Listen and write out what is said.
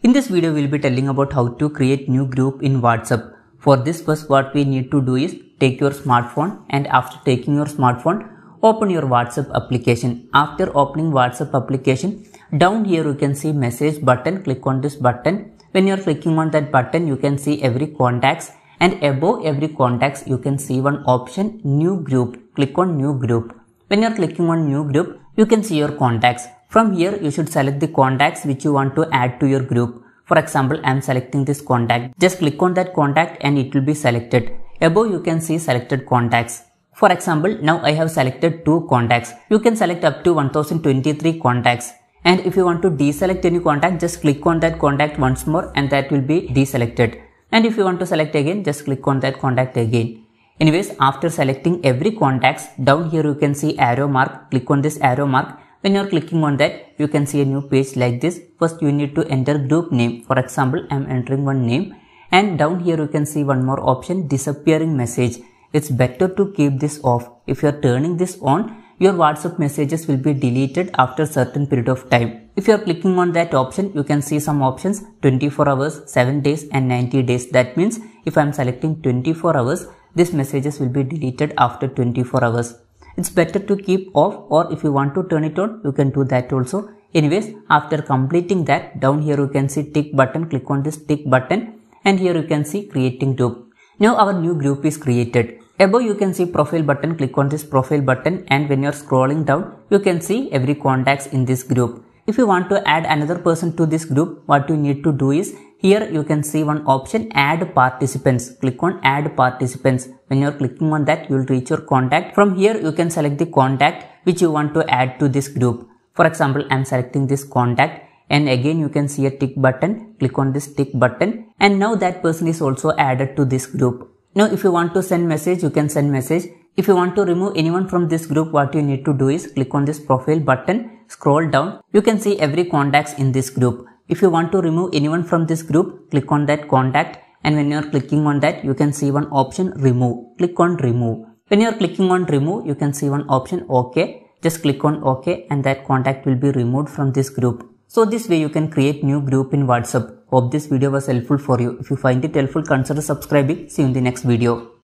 In this video, we'll be telling about how to create new group in WhatsApp. For this, first what we need to do is take your smartphone, and after taking your smartphone, open your WhatsApp application. After opening WhatsApp application, down here you can see message button. Click on this button. When you are clicking on that button, you can see every contacts, and above every contacts you can see one option, new group. Click on new group. When you are clicking on new group, you can see your contacts. From here, you should select the contacts which you want to add to your group. For example, I am selecting this contact. Just click on that contact and it will be selected. Above you can see selected contacts. For example, now I have selected 2 contacts. You can select up to 1023 contacts. And if you want to deselect any contact, just click on that contact once more and that will be deselected. And if you want to select again, just click on that contact again. Anyways, after selecting every contacts, down here you can see arrow mark. Click on this arrow mark. When you are clicking on that, you can see a new page like this. First, you need to enter group name. For example, I am entering one name. And down here you can see one more option, disappearing message. It's better to keep this off. If you are turning this on, your WhatsApp messages will be deleted after a certain period of time. If you are clicking on that option, you can see some options, 24 hours, 7 days and 90 days. That means if I am selecting 24 hours, these messages will be deleted after 24 hours. It's better to keep off, or if you want to turn it on, you can do that also. Anyways, after completing that, down here you can see tick button. Click on this tick button and here you can see creating group. Now our new group is created. Above you can see profile button. Click on this profile button and when you are scrolling down, you can see every contacts in this group. If you want to add another person to this group, what you need to do is, here you can see one option, add participants. Click on add participants. When you are clicking on that, you will reach your contact. From here you can select the contact which you want to add to this group. For example, I am selecting this contact and again you can see a tick button. Click on this tick button and now that person is also added to this group. Now if you want to send message, you can send message. If you want to remove anyone from this group, what you need to do is click on this profile button, scroll down. You can see every contacts in this group. If you want to remove anyone from this group, click on that contact and when you are clicking on that, you can see one option, remove. Click on remove. When you are clicking on remove, you can see one option, OK. Just click on OK and that contact will be removed from this group. So this way you can create new group in WhatsApp. Hope this video was helpful for you. If you find it helpful, consider subscribing. See you in the next video.